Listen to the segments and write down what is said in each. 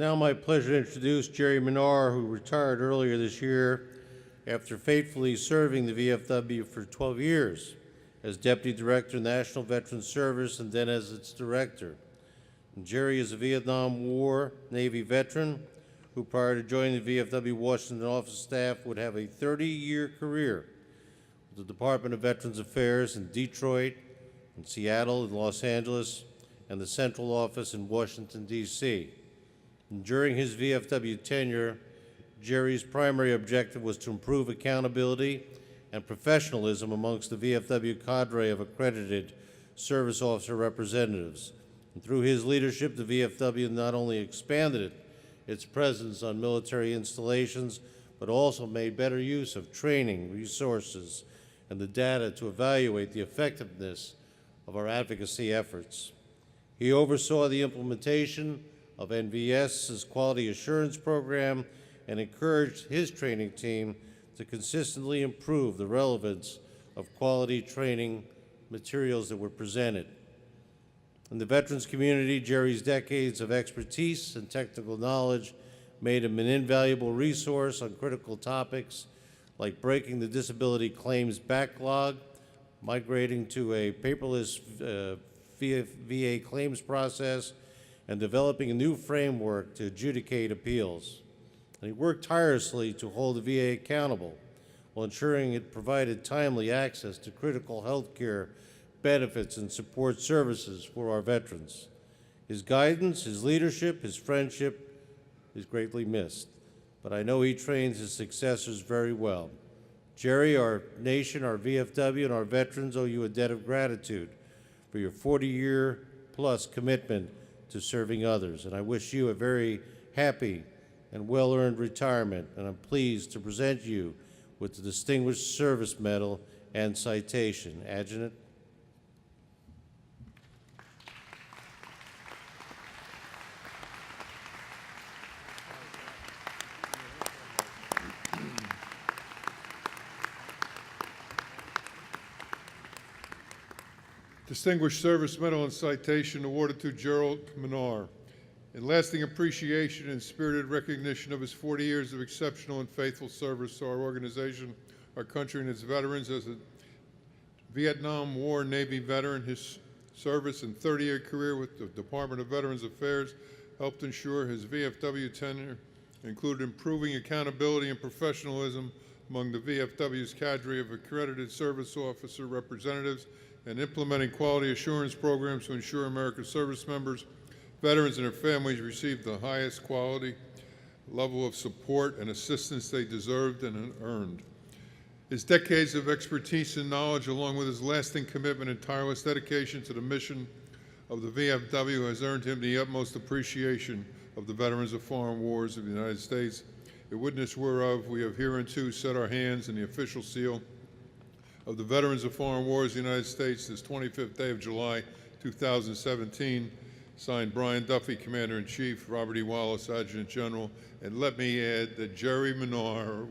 Now my pleasure to introduce Gerry Manar, who retired earlier this year after faithfully serving the VFW for 12 years as Deputy Director, National Veterans Service, and then as its Director. And Gerry is a Vietnam War Navy veteran who, prior to joining the VFW Washington office staff, would have a 30-year career with the Department of Veterans Affairs in Detroit, in Seattle, in Los Angeles, and the central office in Washington, D.C. And during his VFW tenure, Gerry's primary objective was to improve accountability and professionalism amongst the VFW cadre of accredited service officer representatives. And through his leadership, the VFW not only expanded its presence on military installations, but also made better use of training, resources, and the data to evaluate the effectiveness of our advocacy efforts. He oversaw the implementation of NVS's quality assurance program and encouraged his training team to consistently improve the relevance of quality training materials that were presented. In the veterans community, Gerry's decades of expertise and technical knowledge made him an invaluable resource on critical topics like breaking the disability claims backlog, migrating to a paperless VA claims process, and developing a new framework to adjudicate appeals. And he worked tirelessly to hold the VA accountable while ensuring it provided timely access to critical health care benefits and support services for our veterans. His guidance, his leadership, his friendship is greatly missed, but I know he trains his successors very well. Gerry, our nation, our VFW, and our veterans owe you a debt of gratitude for your 40-year-plus commitment to serving others, and I wish you a very happy and well-earned retirement, and I'm pleased to present you with the Distinguished Service Medal and Citation. Adjutant. Distinguished Service Medal and Citation awarded to Gerald Manar in lasting appreciation and spirited recognition of his 40 years of exceptional and faithful service to our organization, our country, and its veterans. As a Vietnam War Navy veteran, his service and 30-year career with the Department of Veterans Affairs helped ensure his VFW tenure included improving accountability and professionalism among the VFW's cadre of accredited service officer representatives and implementing quality assurance programs to ensure American service members, veterans, and their families receive the highest quality level of support and assistance they deserved and earned. His decades of expertise and knowledge, along with his lasting commitment and tireless dedication to the mission of the VFW, has earned him the utmost appreciation of the veterans of foreign wars of the United States, a witness whereof we have hereunto set our hands in the official seal of the Veterans of Foreign Wars of the United States this 25th day of July, 2017, signed Brian Duffy, Commander-in-Chief, Robert E. Wallace, Adjutant General, and let me add that Gerry Manar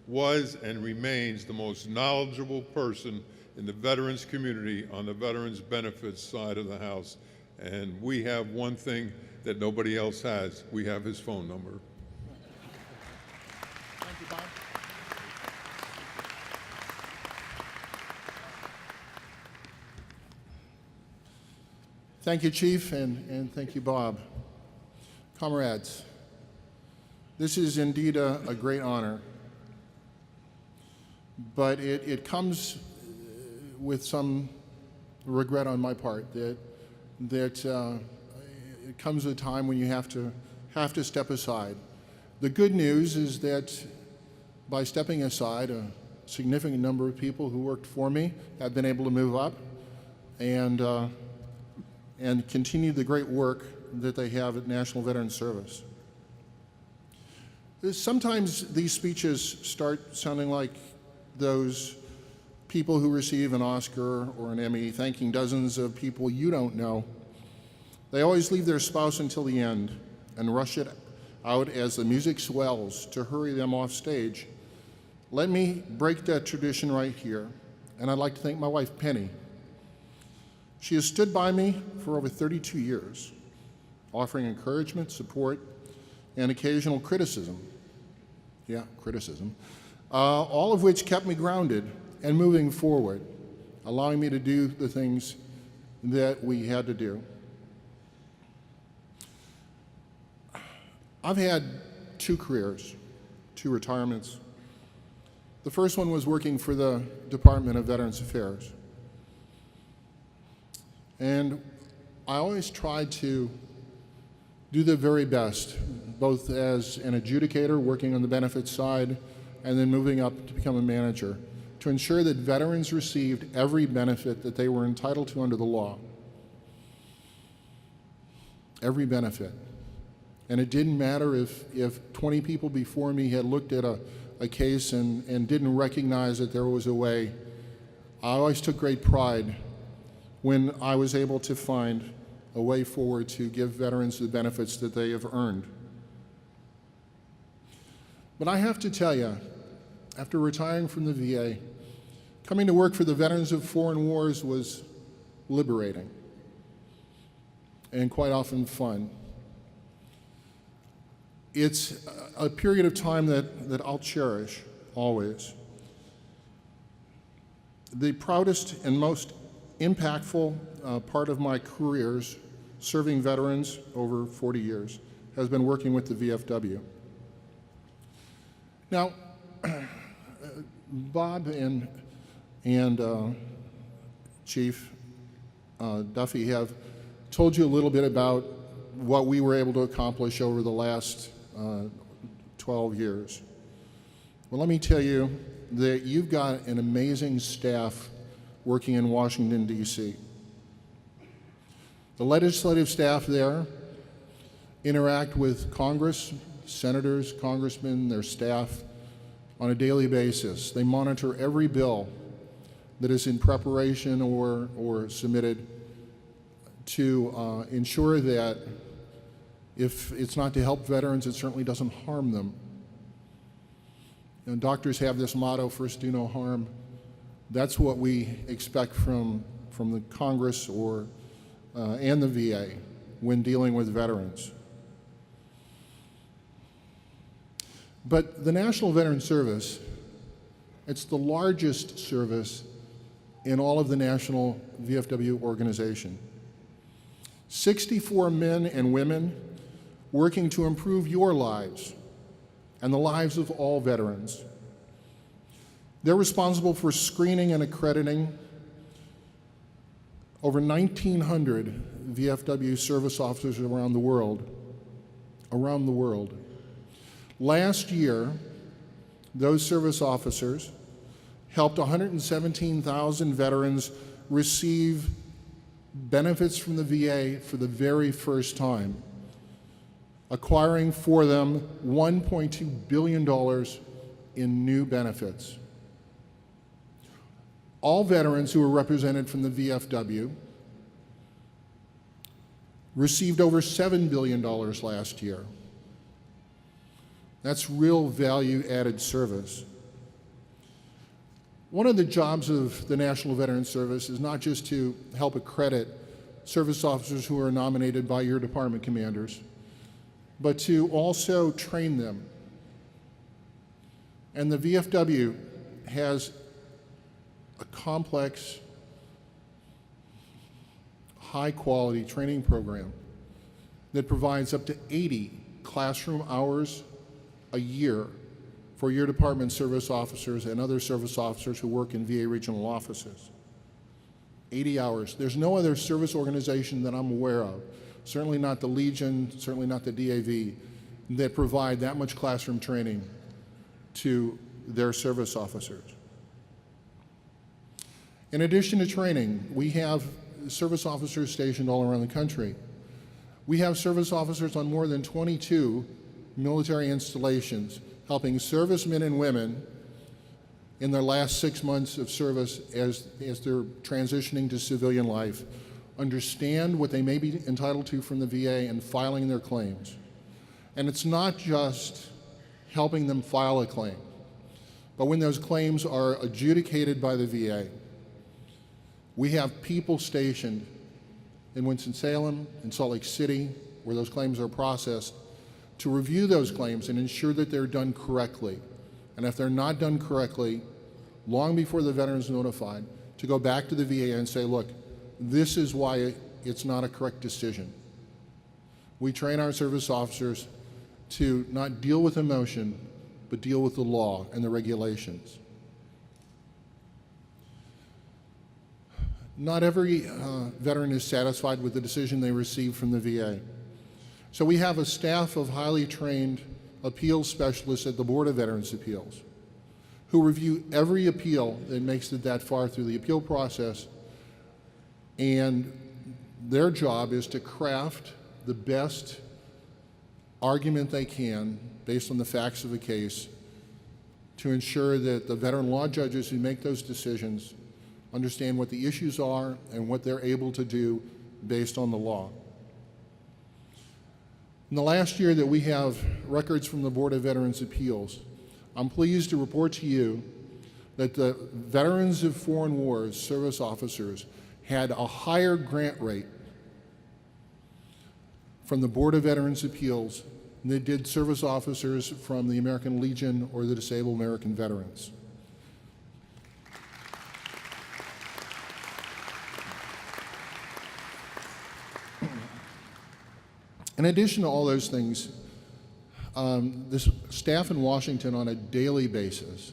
was and remains the most knowledgeable person in the veterans community on the veterans benefits side of the house. And we have one thing that nobody else has. We have his phone number. Thank you, Bob. Thank you, Chief, and thank you, Bob. Comrades, this is indeed a great honor, but it comes with some regret on my part that it comes at a time when you have to step aside. The good news is that by stepping aside, a significant number of people who worked for me have been able to move up and continue the great work that they have at National Veterans Service. Sometimes these speeches start sounding like those people who receive an Oscar or an Emmy thanking dozens of people you don't know. They always leave their spouse until the end and rush it out as the music swells to hurry them off stage. Let me break that tradition right here, and I'd like to thank my wife, Penny. She has stood by me for over 32 years, offering encouragement, support, and occasional criticism. Yeah, criticism. All of which kept me grounded and moving forward, allowing me to do the things that we had to do. I've had 2 careers, 2 retirements. The first one was working for the Department of Veterans Affairs. And I always tried to do the very best, both as an adjudicator working on the benefits side and then moving up to become a manager, to ensure that veterans received every benefit that they were entitled to under the law. Every benefit. And it didn't matter if 20 people before me had looked at a case and didn't recognize that there was a way. I always took great pride when I was able to find a way forward to give veterans the benefits that they have earned. But I have to tell you, after retiring from the VA, coming to work for the Veterans of Foreign Wars was liberating and quite often fun. It's a period of time that I'll cherish always. The proudest and most impactful part of my careers, serving veterans over 40 years, has been working with the VFW. Now, Bob and Chief Duffy have told you a little bit about what we were able to accomplish over the last 12 years. Well, let me tell you that you've got an amazing staff working in Washington, D.C. The legislative staff there interact with Congress, senators, congressmen, their staff on a daily basis. They monitor every bill that is in preparation or submitted to ensure that if it's not to help veterans, it certainly doesn't harm them. And doctors have this motto, first do no harm. That's what we expect from the Congress and the VA when dealing with veterans. But the National Veteran Service, it's the largest service in all of the national VFW organization. 64 men and women working to improve your lives and the lives of all veterans. They're responsible for screening and accrediting over 1,900 VFW service officers around the world. Last year, those service officers helped 117,000 veterans receive benefits from the VA for the very first time, acquiring for them $1.2 billion in new benefits. All veterans who were represented from the VFW received over $7 billion last year. That's real value-added service. One of the jobs of the National Veteran Service is not just to help accredit service officers who are nominated by your department commanders, but to also train them. And the VFW has a complex, high-quality training program that provides up to 80 classroom hours a year for your department service officers and other service officers who work in VA regional offices. 80 hours. There's no other service organization that I'm aware of, certainly not the Legion, certainly not the DAV, that provide that much classroom training to their service officers. In addition to training, we have service officers stationed all around the country. We have service officers on more than 22 military installations, helping servicemen and women in their last 6 months of service as they're transitioning to civilian life, understand what they may be entitled to from the VA and filing their claims. And it's not just helping them file a claim, but when those claims are adjudicated by the VA, we have people stationed in Winston-Salem, in Salt Lake City, where those claims are processed, to review those claims and ensure that they're done correctly. And if they're not done correctly, long before the veteran's notified, to go back to the VA and say, look, this is why it's not a correct decision. We train our service officers to not deal with emotion, but deal with the law and the regulations. Not every veteran is satisfied with the decision they receive from the VA. So we have a staff of highly trained appeals specialists at the Board of Veterans' Appeals who review every appeal that makes it that far through the appeal process, and their job is to craft the best argument they can based on the facts of the case to ensure that the veteran law judges who make those decisions understand what the issues are and what they're able to do based on the law. In the last year that we have records from the Board of Veterans' Appeals, I'm pleased to report to you that the Veterans of Foreign Wars service officers had a higher grant rate from the Board of Veterans' Appeals than they did service officers from the American Legion or the Disabled American Veterans. In addition to all those things, this staff in Washington on a daily basis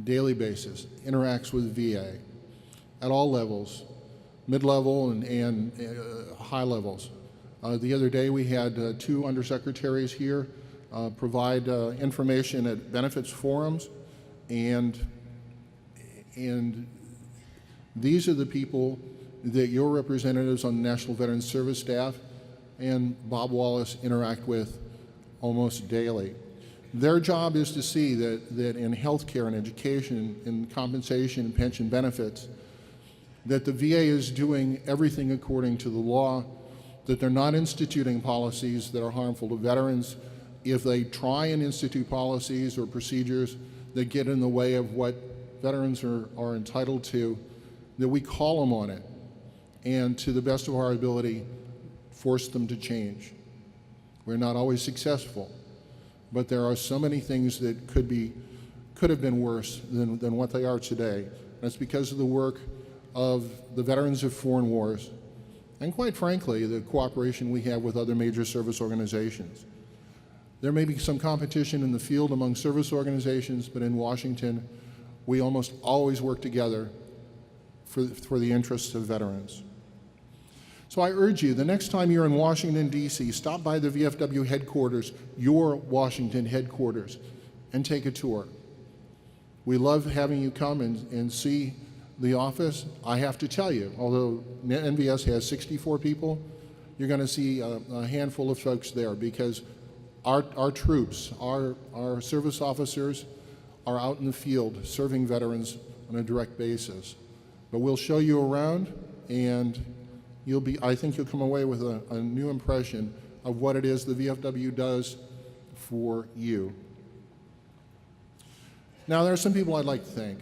interacts with VA at all levels, mid-level and high levels. The other day we had two undersecretaries here provide information at benefits forums, and these are the people that your representatives on the National Veterans Service staff and Bob Wallace interact with almost daily. Their job is to see that in healthcare and education and compensation and pension benefits, that the VA is doing everything according to the law, that they're not instituting policies that are harmful to veterans. If they try and institute policies or procedures that get in the way of what veterans are entitled to, that we call them on it, and to the best of our ability, force them to change. We're not always successful, but there are so many things that could have been worse than what they are today. And it's because of the work of the Veterans of Foreign Wars, and quite frankly, the cooperation we have with other major service organizations. There may be some competition in the field among service organizations, but in Washington, we almost always work together for the interests of veterans. So I urge you, the next time you're in Washington, D.C., stop by the VFW headquarters, your Washington headquarters, and take a tour. We love having you come and see the office. I have to tell you, although NVS has 64 people, you're going to see a handful of folks there, because our troops, our service officers are out in the field serving veterans on a direct basis. But we'll show you around, and I think you'll come away with a new impression of what it is the VFW does for you. Now, there are some people I'd like to thank.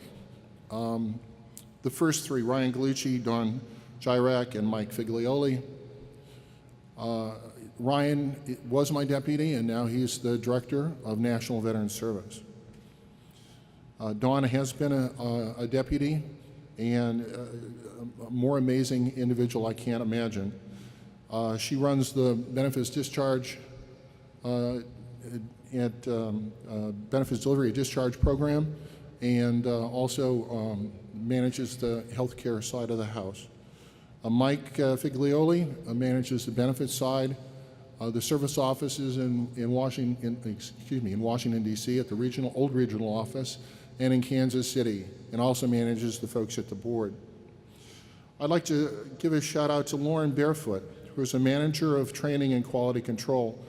The first three, Ryan Gallucci, Don Jirek, and Mike Figlioli. Ryan was my deputy, and now he's the director of National Veterans Service. Dawn has been a deputy, and a more amazing individual I can't imagine. She runs the benefits discharge benefits delivery discharge program, and also manages the healthcare side of the house. Mike Figlioli manages the benefits side, the service offices in Washington, D.C. at the old regional office, and in Kansas City, and also manages the folks at the board. I'd like to give a shout out to Lauren Barefoot, who is a manager of training and quality control,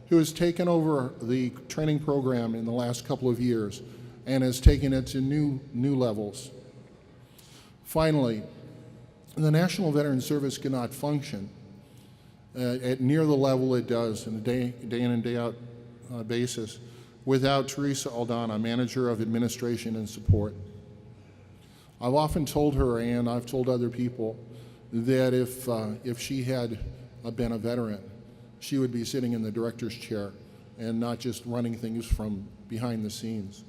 who has taken over the training program in the last couple of years and has taken it to new levels. Finally, the National Veterans Service cannot function at near the level it does on a day in and day out basis without Teresa Aldana, Manager of Administration and Support. I've often told her, and I've told other people, that if she had been a veteran, she would be sitting in the director's chair and not just running things from behind the scenes.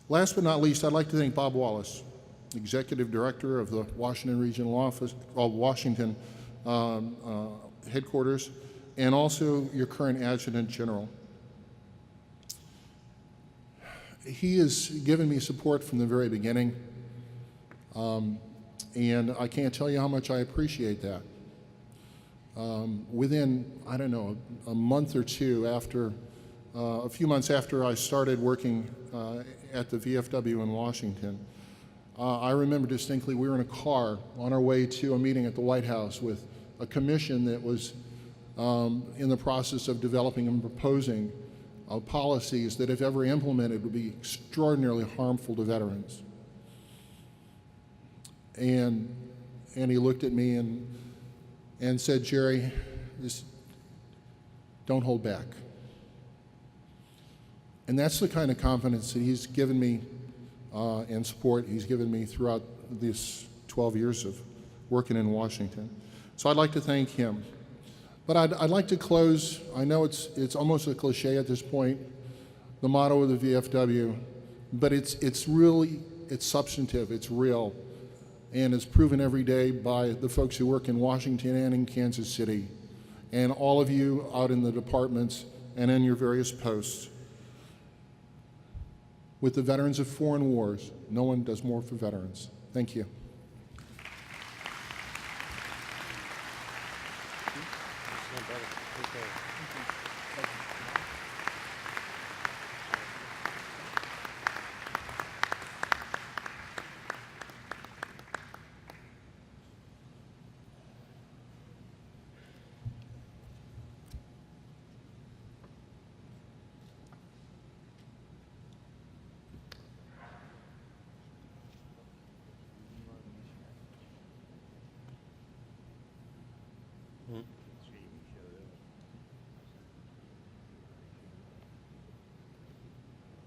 Last but not least, I'd like to thank Bob Wallace, Executive Director of the Washington Regional Office, Washington headquarters, and also your current Adjutant General. He has given me support from the very beginning, and I can't tell you how much I appreciate that. Within, I don't know, a month or two after, a few months after I started working at the VFW in Washington, I remember distinctly we were in a car on our way to a meeting at the White House with a commission that was in the process of developing and proposing policies that, if ever implemented, would be extraordinarily harmful to veterans. And he looked at me and said, "Gerry, just don't hold back." And that's the kind of confidence that he's given me and support he's given me throughout these 12 years of working in Washington. So I'd like to thank him. But I'd like to close, I know it's almost a cliche at this point, the motto of the VFW, but it's really, it's substantive, it's real, and it's proven every day by the folks who work in Washington and in Kansas City, and all of you out in the departments and in your various posts. With the veterans of foreign wars, no one does more for veterans. Thank you.